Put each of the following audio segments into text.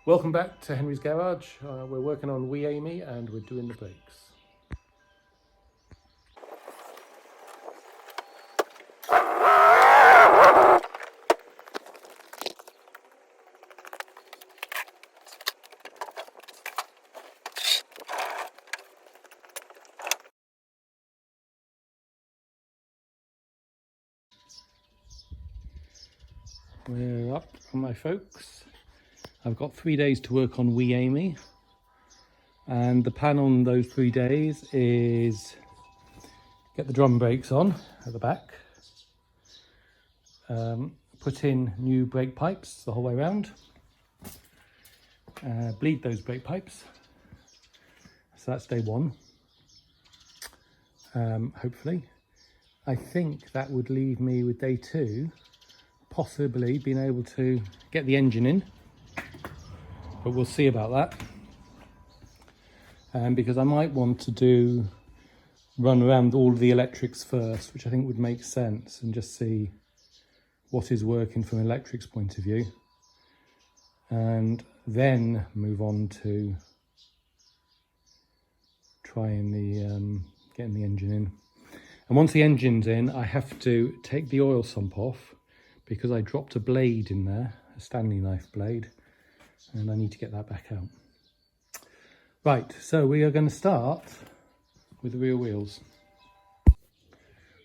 Welcome back to Henry's Garage. We're working on Wee Amy and we're doing the brakes. We're up on my folks. I've got 3 days to work on Wee Amy, and the plan on those 3 days is get the drum brakes on at the back, put in new brake pipes the whole way around, bleed those brake pipes, so that's day one. Hopefully I think that would leave me with day two possibly being able to get the engine in, but we'll see about that. Because I might want to run around all of the electrics first, which I think would make sense, and just see what is working from an electrics point of view, and then move on to trying getting the engine in. And once the engine's in, I have to take the oil sump off because I dropped a blade in there, a Stanley knife blade, and I need to get that back out. Right, so we are going to start with the rear wheels.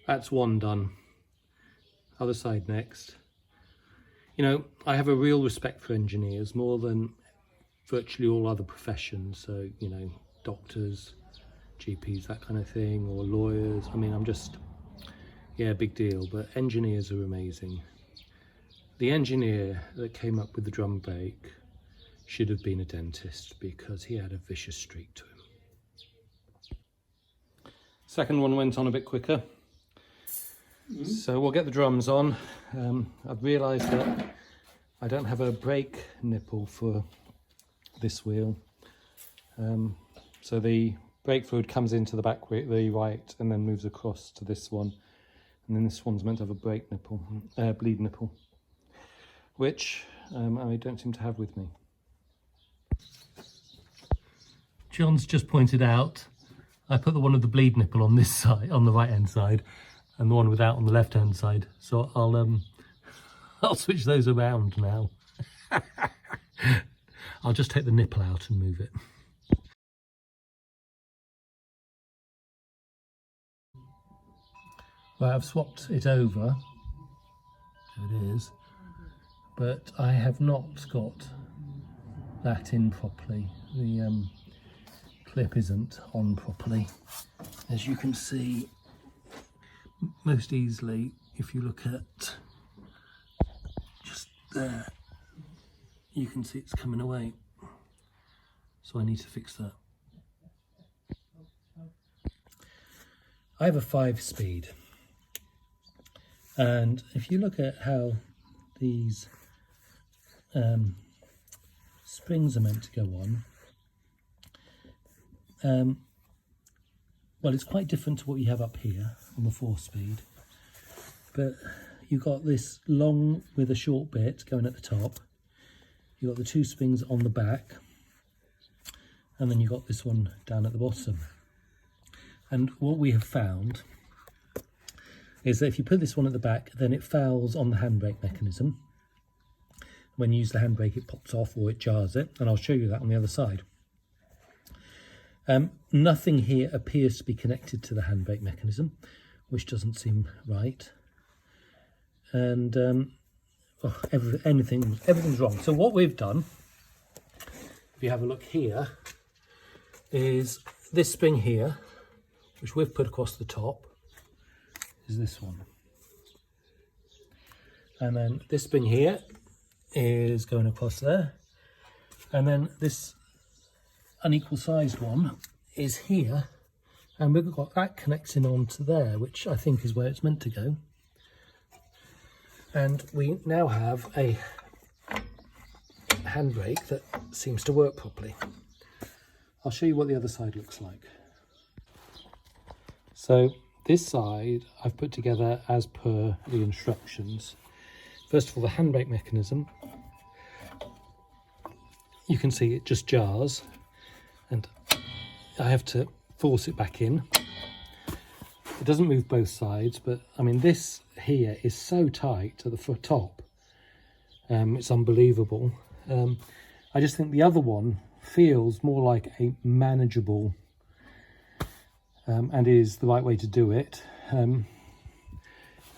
That's one done. Other side next. You know, I have a real respect for engineers, more than virtually all other professions. So, you know, doctors, GPs, that kind of thing, or lawyers. I mean, I'm just, yeah, big deal. But engineers are amazing. The engineer that came up with the drum brake should have been a dentist, because he had a vicious streak to him. Second one went on a bit quicker. So we'll get the drums on. I've realised that I don't have a brake nipple for this wheel. So the brake fluid comes into the back wheel, the right, and then moves across to this one. And then this one's meant to have a brake nipple, bleed nipple, which I don't seem to have with me. John's just pointed out I put the one with the bleed nipple on this side, on the right hand side, and the one without on the left hand side. So I'll switch those around now. I'll just take the nipple out and move it. Right, I've swapped it over. There it is. But I have not got that in properly. The clip isn't on properly, as you can see most easily if you look at just there. You can see it's coming away, so I need to fix that. I have a 5-speed, and if you look at how these springs are meant to go on, well, it's quite different to what you have up here on the 4-speed, but you've got this long with a short bit going at the top, you've got the 2 springs on the back, and then you've got this one down at the bottom. And what we have found is that if you put this one at the back, then it fouls on the handbrake mechanism. When you use the handbrake, it pops off or it jars it, and I'll show you that on the other side. Nothing here appears to be connected to the handbrake mechanism, which doesn't seem right. And everything's wrong. So what we've done, if you have a look here, is this spring here, which we've put across the top, is this one. And then this spring here is going across there. And then this unequal sized one is here, and we've got that connecting onto there, which I think is where it's meant to go. And we now have a handbrake that seems to work properly. I'll show you what the other side looks like. So this side I've put together as per the instructions. First of all, the handbrake mechanism. you can see it just jars, and I have to force it back in. It doesn't move both sides, but I mean, this here is so tight at the top. It's unbelievable. I just think the other one feels more like a manageable and is the right way to do it.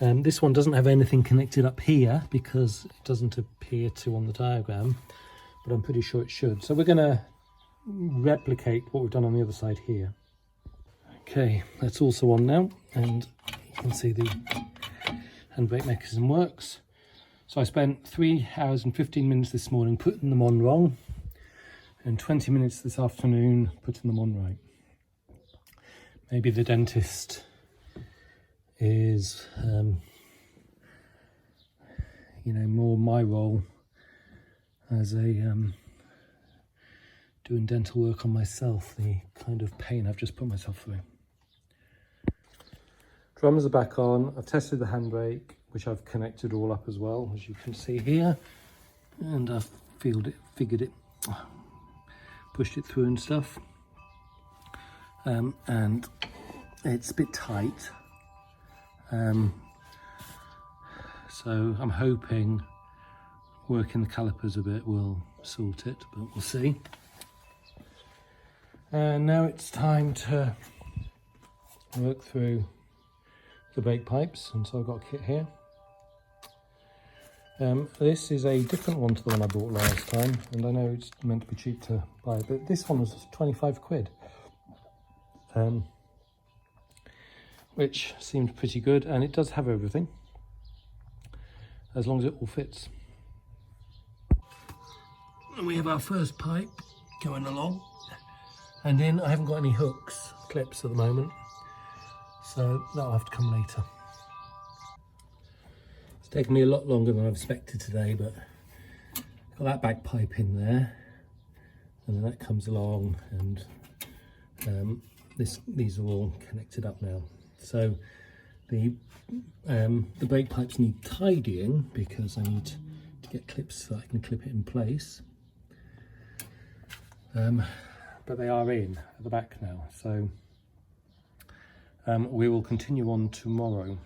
This one doesn't have anything connected up here because it doesn't appear to on the diagram, but I'm pretty sure it should. So we're going to replicate what we've done on the other side here. Okay, that's also on now, and you can see the handbrake mechanism works. So I spent 3 hours and 15 minutes this morning putting them on wrong, and 20 minutes this afternoon putting them on right. Maybe the dentist is, you know, more my role as a doing dental work on myself, the kind of pain I've just put myself through. Drums are back on. I've tested the handbrake, which I've connected all up as well, as you can see here, and I've figured it, pushed it through and stuff, and it's a bit tight, so I'm hoping working the calipers a bit will sort it, but we'll see. And now it's time to work through the brake pipes, and so I've got a kit here. This is a different one to the one I bought last time, and I know it's meant to be cheap to buy, but this one was 25 quid, which seemed pretty good, and it does have everything, as long as it all fits. And we have our first pipe going along, and then I haven't got any clips at the moment, so that'll have to come later. It's taken me a lot longer than I expected today, but got that back pipe in there, and then that comes along, and these are all connected up now. So the brake pipes need tidying because I need to get clips so I can clip it in place. But they are in at the back now, so we will continue on tomorrow.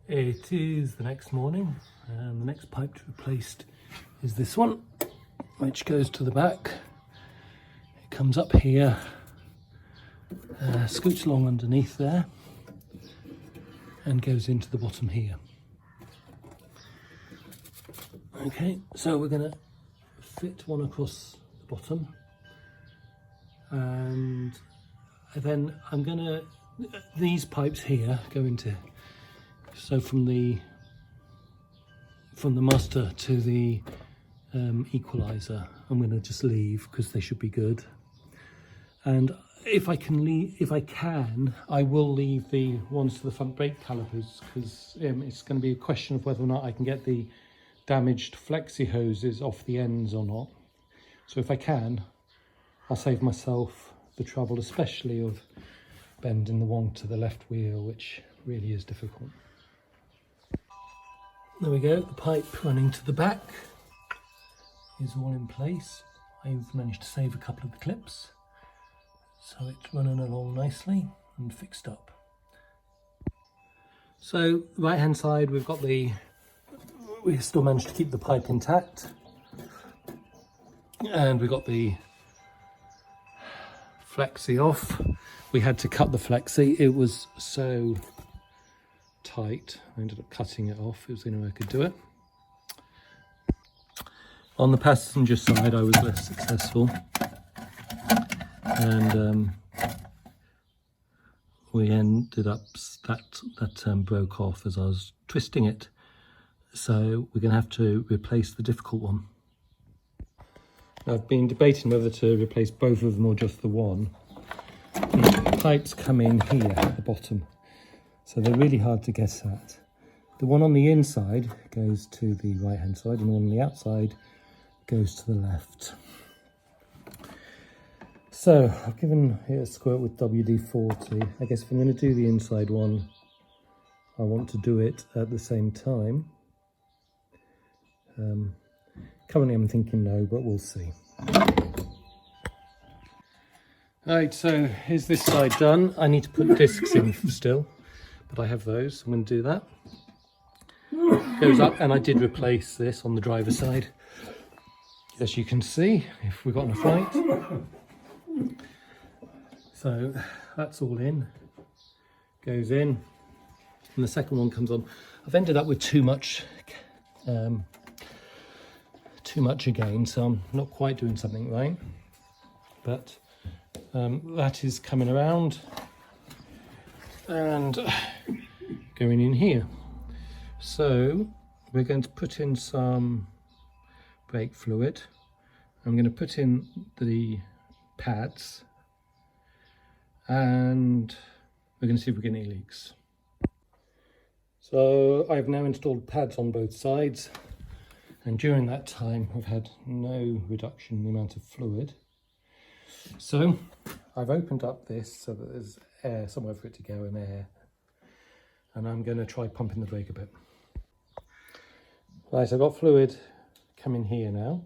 It is the next morning, and the next pipe to be replaced is this one, which goes to the back. It comes up here, scoots along underneath there, and goes into the bottom here. Okay, so we're going to fit one across the bottom, and then I'm going to, these pipes here go into, so from the master to the equalizer, I'm going to just leave because they should be good. And if I can, I will leave the ones to the front brake calipers, because it's going to be a question of whether or not I can get the damaged flexi hoses off the ends or not. So if I can, I'll save myself the trouble, especially of bending the one to the left wheel, which really is difficult. There we go, the pipe running to the back is all in place. I've managed to save a couple of the clips, so it's running along nicely and fixed up. So right hand side, we still managed to keep the pipe intact, and we got the flexi off. We had to cut the flexi, it was so tight. I ended up cutting it off, it was the only way I could do it. On the passenger side I was less successful, and we ended up, that broke off as I was twisting it, so we're going to have to replace the difficult one. I've been debating whether to replace both of them or just the one. The pipes come in here at the bottom, so they're really hard to get at. The one on the inside goes to the right hand side, and the one on the outside goes to the left. So I've given it a squirt with WD-40. I guess if I'm going to do the inside one, I want to do it at the same time. Currently I'm thinking no, but we'll see. Right, so here's this side done. I need to put discs in still, but I have those. I'm going to do that. Goes up, and I did replace this on the driver's side, as you can see, if we've got enough light. So that's all in, goes in, and the second one comes on. I've ended up with too much again, so I'm not quite doing something right, but that is coming around and going in here. So we're going to put in some brake fluid. I'm going to put in the pads, and we're going to see if we get any leaks. So I've now installed pads on both sides, and during that time I've had no reduction in the amount of fluid. So I've opened up this so that there's air, somewhere for it to go, and air, and I'm going to try pumping the brake a bit. Right, so I've got fluid coming here now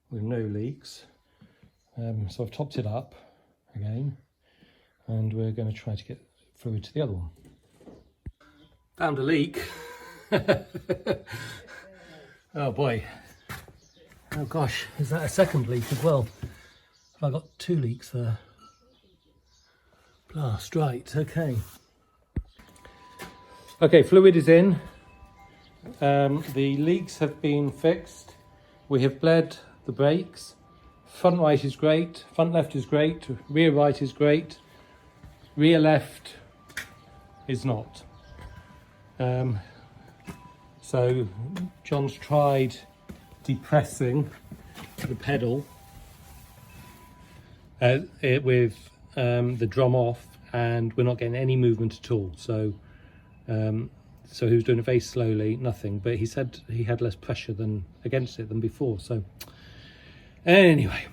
with no leaks. So I've topped it up again, and we're going to try to get fluid to the other one. Found a leak. Oh boy. Oh gosh, is that a second leak as well? I've got 2 leaks there. Blast, right, okay. Okay, fluid is in. The leaks have been fixed. We have bled the brakes. Front right is great, front left is great, rear right is great, rear left is not. So John's tried depressing the pedal with the drum off, and we're not getting any movement at all. So he was doing it very slowly, nothing, but he said he had less pressure against it than before. So anyway,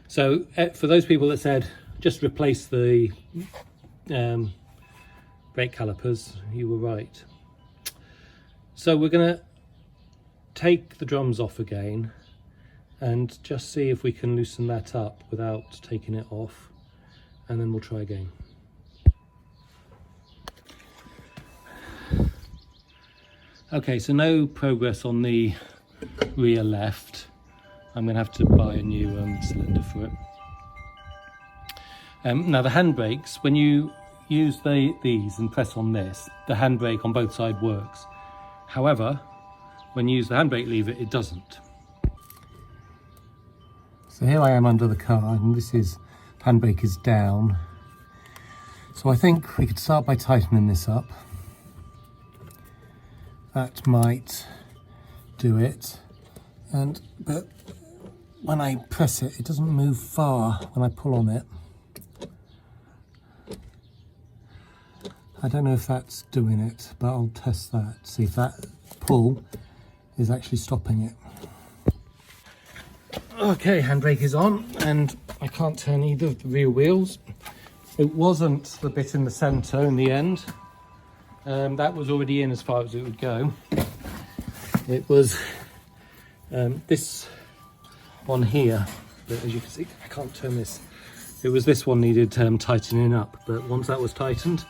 so for those people that said just replace the brake calipers, you were right. So we're going to take the drums off again and just see if we can loosen that up without taking it off, and then we'll try again. Okay, so no progress on the rear left. I'm going to have to buy a new cylinder for it. Now the handbrakes, when you use these and press on this, the handbrake on both sides works. However, when you use the handbrake lever, it doesn't. So here I am under the car, and this is, handbrake is down. So I think we could start by tightening this up. That might do it. But when I press it, it doesn't move far when I pull on it. I don't know if that's doing it, but I'll test that, see if that pull is actually stopping it. Okay, handbrake is on, and I can't turn either of the rear wheels. It wasn't the bit in the centre in the end. That was already in as far as it would go. It was this one here, but as you can see, I can't turn this. It was this one needed tightening up, but once that was tightened,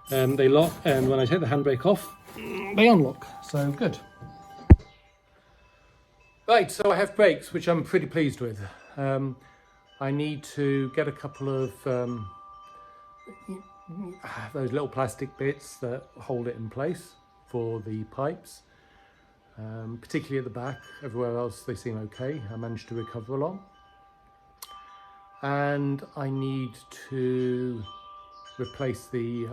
they lock, and when I take the handbrake off, they unlock, so good. Right, so I have brakes, which I'm pretty pleased with. I need to get a couple of those little plastic bits that hold it in place for the pipes, particularly at the back. Everywhere else they seem okay. I managed to recover a lot. And I need to replace the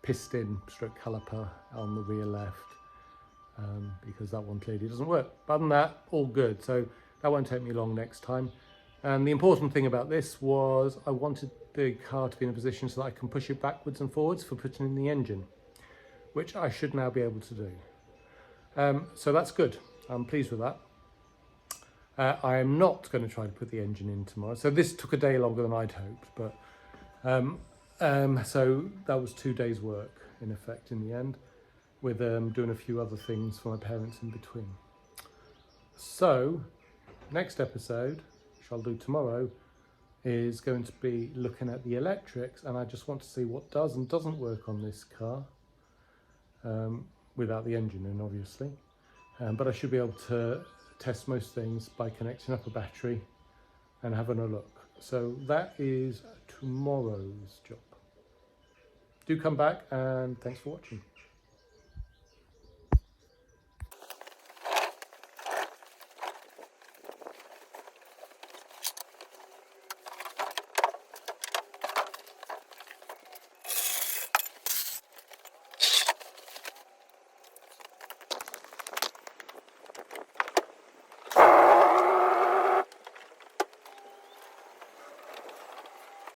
piston stroke caliper on the rear left, because that one clearly doesn't work. But other than that, all good. So that won't take me long next time. And the important thing about this was I wanted the car to be in a position so that I can push it backwards and forwards for putting in the engine, which I should now be able to do. So that's good. I'm pleased with that. I am not going to try to put the engine in tomorrow. So this took a day longer than I'd hoped, but so that was 2 days work in effect in the end. with doing a few other things for my parents in between. So next episode, which I'll do tomorrow, is going to be looking at the electrics, and I just want to see what does and doesn't work on this car, without the engine in, obviously. But I should be able to test most things by connecting up a battery and having a look. So that is tomorrow's job. Do come back, and thanks for watching.